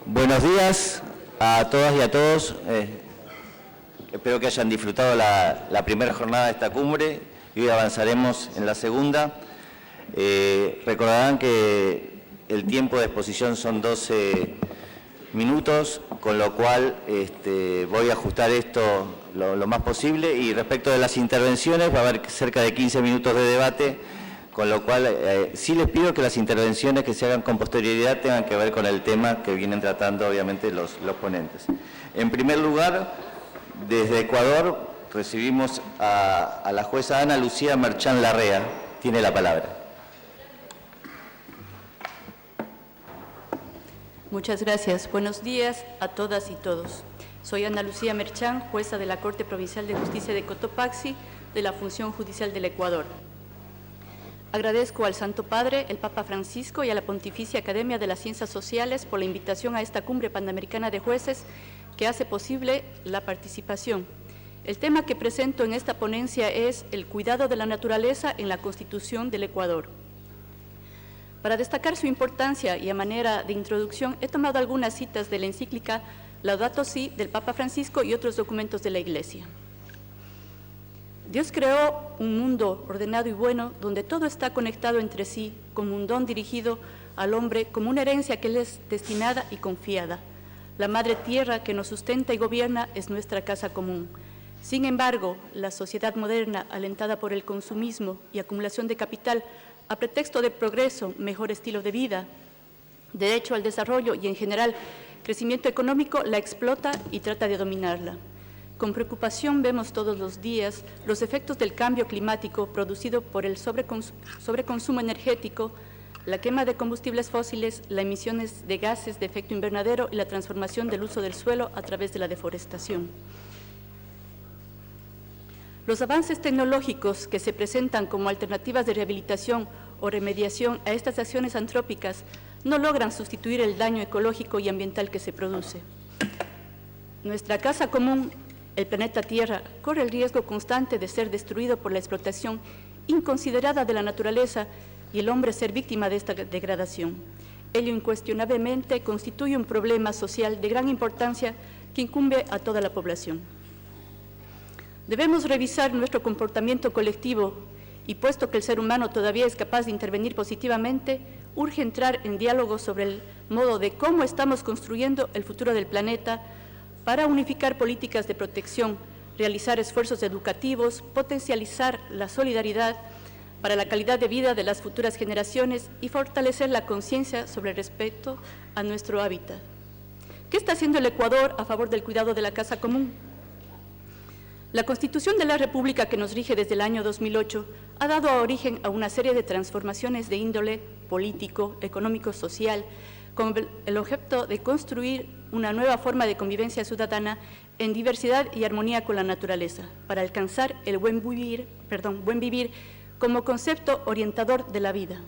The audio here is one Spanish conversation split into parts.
Buenos días a todas y a todos. Espero que hayan disfrutado la primera jornada de esta cumbre y hoy avanzaremos en la segunda. Recordarán que el tiempo de exposición son 12 minutos, con lo cual voy a ajustar esto lo más posible. Y respecto de las intervenciones, va a haber cerca de 15 minutos de debate, con lo cual sí les pido que las intervenciones que se hagan con posterioridad tengan que ver con el tema que vienen tratando obviamente los ponentes. En primer lugar, desde Ecuador recibimos a la jueza Ana Lucía Merchán Larrea. Tiene la palabra. Muchas gracias. Buenos días a todas y todos. Soy Ana Lucía Merchán, jueza de la Corte Provincial de Justicia de Cotopaxi, de la Función Judicial del Ecuador. Agradezco al Santo Padre, el Papa Francisco y a la Pontificia Academia de las Ciencias Sociales por la invitación a esta Cumbre Panamericana de Jueces que hace posible la participación. El tema que presento en esta ponencia es el cuidado de la naturaleza en la Constitución del Ecuador. Para destacar su importancia y a manera de introducción, he tomado algunas citas de la encíclica Laudato Si del Papa Francisco y otros documentos de la Iglesia. Dios creó un mundo ordenado y bueno, donde todo está conectado entre sí, como un don dirigido al hombre, como una herencia que le es destinada y confiada. La madre tierra que nos sustenta y gobierna es nuestra casa común. Sin embargo, la sociedad moderna, alentada por el consumismo y acumulación de capital, a pretexto de progreso, mejor estilo de vida, derecho al desarrollo y, en general, crecimiento económico, la explota y trata de dominarla. Con preocupación vemos todos los días los efectos del cambio climático producido por el sobreconsumo energético, la quema de combustibles fósiles, las emisiones de gases de efecto invernadero y la transformación del uso del suelo a través de la deforestación. Los avances tecnológicos que se presentan como alternativas de rehabilitación o remediación a estas acciones antrópicas no logran sustituir el daño ecológico y ambiental que se produce. Nuestra casa común, el planeta Tierra, corre el riesgo constante de ser destruido por la explotación inconsiderada de la naturaleza y el hombre ser víctima de esta degradación. Ello incuestionablemente constituye un problema social de gran importancia que incumbe a toda la población. Debemos revisar nuestro comportamiento colectivo y, puesto que el ser humano todavía es capaz de intervenir positivamente, urge entrar en diálogo sobre el modo de cómo estamos construyendo el futuro del planeta para unificar políticas de protección, realizar esfuerzos educativos, potencializar la solidaridad para la calidad de vida de las futuras generaciones y fortalecer la conciencia sobre el respeto a nuestro hábitat. ¿Qué está haciendo el Ecuador a favor del cuidado de la casa común? La Constitución de la República, que nos rige desde el año 2008, ha dado origen a una serie de transformaciones de índole político, económico, social, con el objeto de construir una nueva forma de convivencia ciudadana en diversidad y armonía con la naturaleza, para alcanzar el buen vivir como concepto orientador de la vida.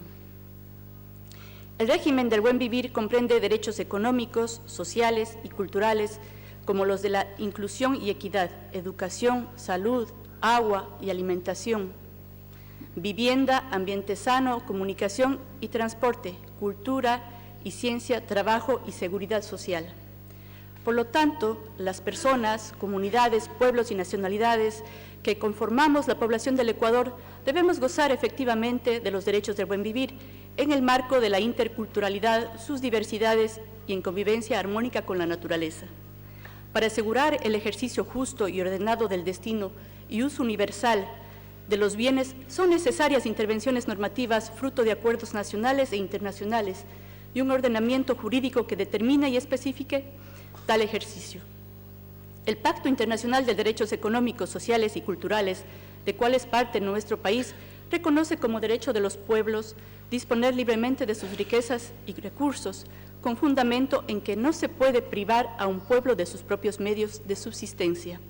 El régimen del buen vivir comprende derechos económicos, sociales y culturales, como los de la inclusión y equidad, educación, salud, agua y alimentación, vivienda, ambiente sano, comunicación y transporte, cultura y ciencia, trabajo y seguridad social. Por lo tanto, las personas, comunidades, pueblos y nacionalidades que conformamos la población del Ecuador debemos gozar efectivamente de los derechos del buen vivir en el marco de la interculturalidad, sus diversidades y en convivencia armónica con la naturaleza. Para asegurar el ejercicio justo y ordenado del destino y uso universal de los bienes, son necesarias intervenciones normativas fruto de acuerdos nacionales e internacionales y un ordenamiento jurídico que determine y especifique tal ejercicio. El Pacto Internacional de Derechos Económicos, Sociales y Culturales, de cual es parte nuestro país, reconoce como derecho de los pueblos disponer libremente de sus riquezas y recursos, con fundamento en que no se puede privar a un pueblo de sus propios medios de subsistencia.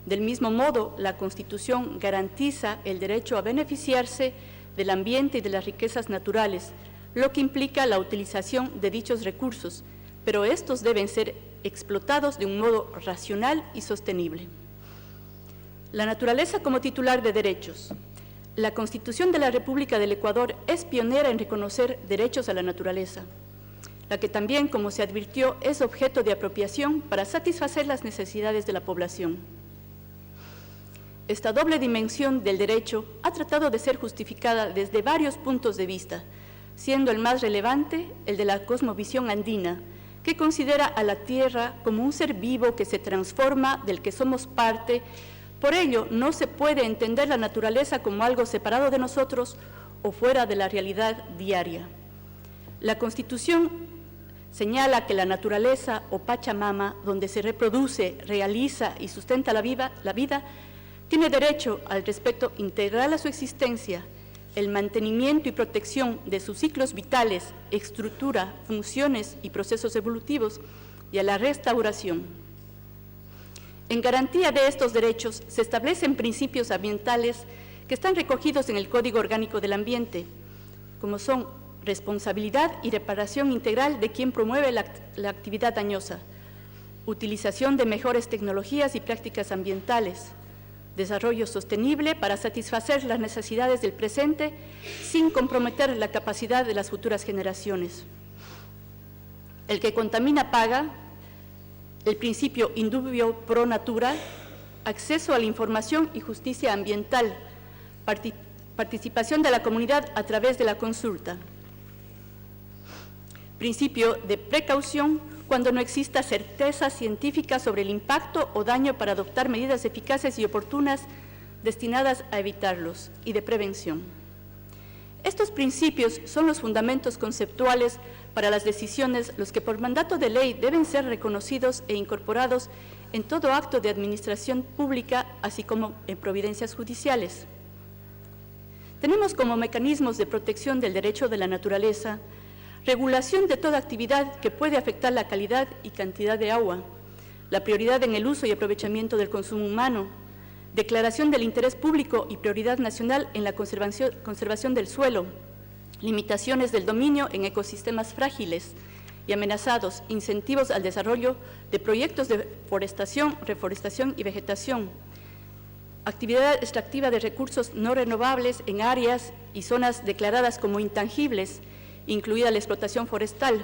Del mismo modo, la Constitución garantiza el derecho a beneficiarse del ambiente y de las riquezas naturales, lo que implica la utilización de dichos recursos, pero estos deben ser explotados de un modo racional y sostenible. La naturaleza como titular de derechos. La Constitución de la República del Ecuador es pionera en reconocer derechos a la naturaleza. la que también, como se advirtió, es objeto de apropiación para satisfacer las necesidades de la población. Esta doble dimensión del derecho ha tratado de ser justificada desde varios puntos de vista, siendo el más relevante el de la cosmovisión andina, que considera a la tierra como un ser vivo que se transforma, del que somos parte. Por ello, no se puede entender la naturaleza como algo separado de nosotros o fuera de la realidad diaria. La Constitución señala que la naturaleza o Pachamama, donde se reproduce, realiza y sustenta la vida, tiene derecho al respeto integral a su existencia, el mantenimiento y protección de sus ciclos vitales, estructura, funciones y procesos evolutivos, y a la restauración. En garantía de estos derechos se establecen principios ambientales que están recogidos en el Código Orgánico del Ambiente, como son responsabilidad y reparación integral de quien promueve la actividad dañosa, utilización de mejores tecnologías y prácticas ambientales, desarrollo sostenible para satisfacer las necesidades del presente sin comprometer la capacidad de las futuras generaciones. El que contamina paga, el principio indubio pro natura, acceso a la información y justicia ambiental, participación de la comunidad a través de la consulta. Principio de precaución cuando no exista certeza científica sobre el impacto o daño para adoptar medidas eficaces y oportunas destinadas a evitarlos, y de prevención. Estos principios son los fundamentos conceptuales para las decisiones, los que por mandato de ley deben ser reconocidos e incorporados en todo acto de administración pública, así como en providencias judiciales. Tenemos como mecanismos de protección del derecho de la naturaleza regulación de toda actividad que puede afectar la calidad y cantidad de agua, la prioridad en el uso y aprovechamiento del consumo humano, declaración del interés público y prioridad nacional en la conservación del suelo, limitaciones del dominio en ecosistemas frágiles y amenazados, incentivos al desarrollo de proyectos de forestación, reforestación y vegetación, actividad extractiva de recursos no renovables en áreas y zonas declaradas como intangibles, incluida la explotación forestal.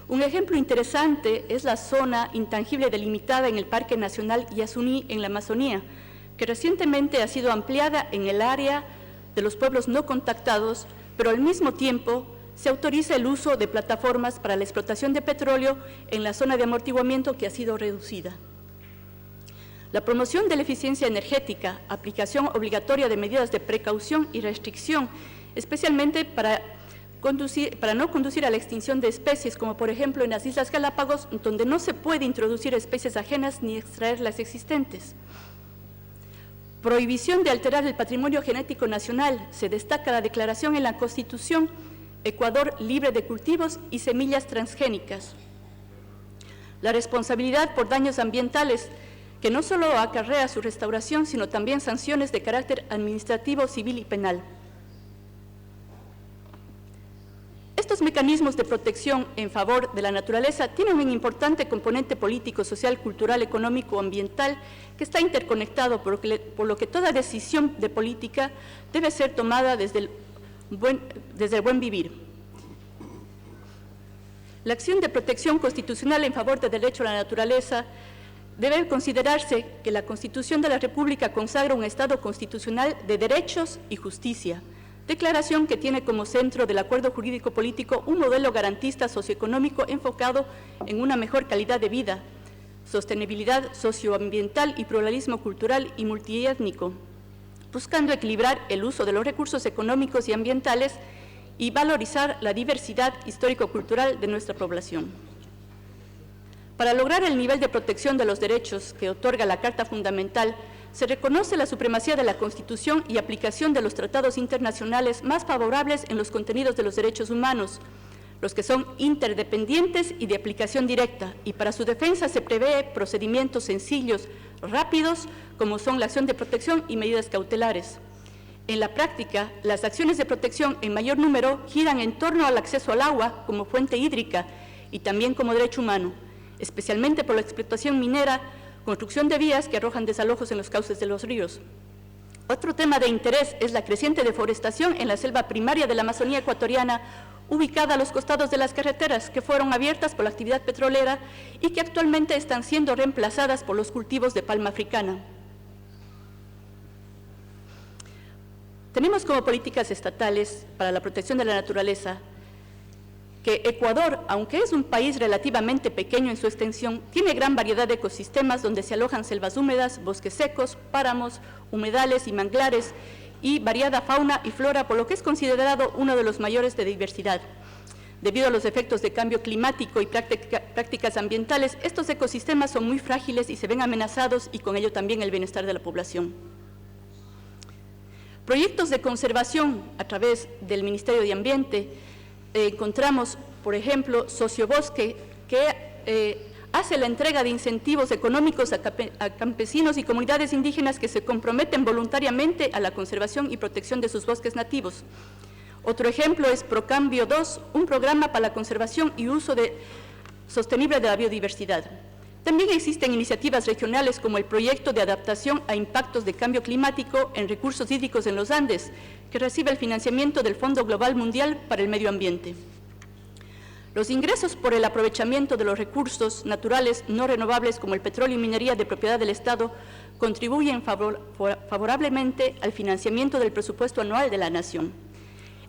Un ejemplo interesante es la zona intangible delimitada en el Parque Nacional Yasuní en la Amazonía, que recientemente ha sido ampliada en el área de los pueblos no contactados, pero al mismo tiempo se autoriza el uso de plataformas para la explotación de petróleo en la zona de amortiguamiento que ha sido reducida. La promoción de la eficiencia energética, aplicación obligatoria de medidas de precaución y restricción, especialmente para no conducir a la extinción de especies, como por ejemplo en las Islas Galápagos, donde no se puede introducir especies ajenas ni extraer las existentes. Prohibición de alterar el patrimonio genético nacional. Se destaca la declaración en la Constitución, Ecuador libre de cultivos y semillas transgénicas. La responsabilidad por daños ambientales, que no solo acarrea su restauración, sino también sanciones de carácter administrativo, civil y penal. Estos mecanismos de protección en favor de la naturaleza tienen un importante componente político, social, cultural, económico, ambiental, que está interconectado, por lo que toda decisión de política debe ser tomada desde el buen vivir. La acción de protección constitucional en favor del derecho a la naturaleza debe considerarse que la Constitución de la República consagra un Estado constitucional de derechos y justicia, declaración que tiene como centro del acuerdo jurídico político un modelo garantista socioeconómico enfocado en una mejor calidad de vida, sostenibilidad socioambiental y pluralismo cultural y multiétnico, buscando equilibrar el uso de los recursos económicos y ambientales y valorizar la diversidad histórico-cultural de nuestra población. Para lograr el nivel de protección de los derechos que otorga la Carta Fundamental, se reconoce la supremacía de la Constitución y aplicación de los tratados internacionales más favorables en los contenidos de los derechos humanos, los que son interdependientes y de aplicación directa, y para su defensa se prevé procedimientos sencillos, rápidos, como son la acción de protección y medidas cautelares. En la práctica, las acciones de protección en mayor número giran en torno al acceso al agua como fuente hídrica y también como derecho humano, especialmente por la explotación minera, construcción de vías que arrojan desalojos en los cauces de los ríos. Otro tema de interés es la creciente deforestación en la selva primaria de la Amazonía ecuatoriana, ubicada a los costados de las carreteras que fueron abiertas por la actividad petrolera y que actualmente están siendo reemplazadas por los cultivos de palma africana. Tenemos como políticas estatales para la protección de la naturaleza que Ecuador, aunque es un país relativamente pequeño en su extensión, tiene gran variedad de ecosistemas donde se alojan selvas húmedas, bosques secos, páramos, humedales y manglares y variada fauna y flora, por lo que es considerado uno de los mayores de diversidad. Debido a los efectos de cambio climático y prácticas ambientales, estos ecosistemas son muy frágiles y se ven amenazados y con ello también el bienestar de la población. Proyectos de conservación a través del Ministerio de Ambiente. Encontramos, por ejemplo, Sociobosque, que hace la entrega de incentivos económicos a campesinos y comunidades indígenas que se comprometen voluntariamente a la conservación y protección de sus bosques nativos. Otro ejemplo es Procambio 2, un programa para la conservación y uso sostenible de la biodiversidad. También existen iniciativas regionales como el proyecto de adaptación a impactos de cambio climático en recursos hídricos en los Andes, que recibe el financiamiento del Fondo Global Mundial para el Medio Ambiente. Los ingresos por el aprovechamiento de los recursos naturales no renovables como el petróleo y minería de propiedad del Estado contribuyen favorablemente al financiamiento del presupuesto anual de la Nación.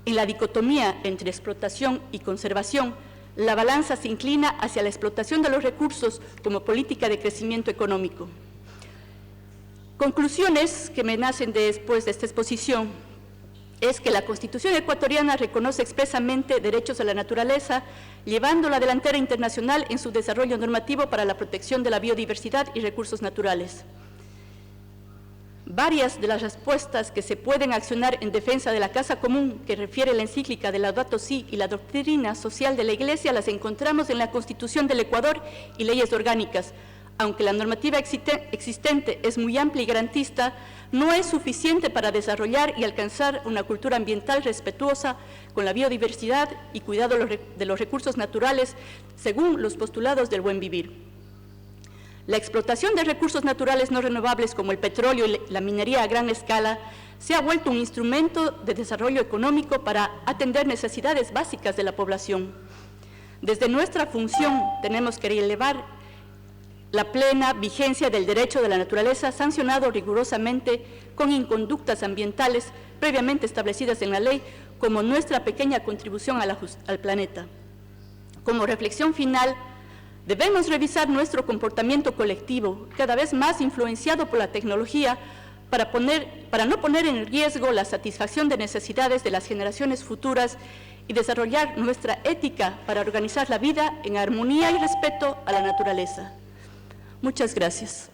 En la dicotomía entre explotación y conservación, la balanza se inclina hacia la explotación de los recursos como política de crecimiento económico. Conclusiones que me nacen después de esta exposición es que la Constitución ecuatoriana reconoce expresamente derechos a la naturaleza, llevando la delantera internacional en su desarrollo normativo para la protección de la biodiversidad y recursos naturales. Varias de las respuestas que se pueden accionar en defensa de la casa común que refiere la encíclica de Laudato Si y la doctrina social de la Iglesia las encontramos en la Constitución del Ecuador y leyes orgánicas. Aunque la normativa existente es muy amplia y garantista, no es suficiente para desarrollar y alcanzar una cultura ambiental respetuosa con la biodiversidad y cuidado de los recursos naturales según los postulados del buen vivir. La explotación de recursos naturales no renovables como el petróleo y la minería a gran escala se ha vuelto un instrumento de desarrollo económico para atender necesidades básicas de la población. Desde nuestra función tenemos que elevar la plena vigencia del derecho de la naturaleza sancionado rigurosamente con inconductas ambientales previamente establecidas en la ley como nuestra pequeña contribución al planeta. Como reflexión final, debemos revisar nuestro comportamiento colectivo, cada vez más influenciado por la tecnología, para no poner en riesgo la satisfacción de necesidades de las generaciones futuras y desarrollar nuestra ética para organizar la vida en armonía y respeto a la naturaleza. Muchas gracias.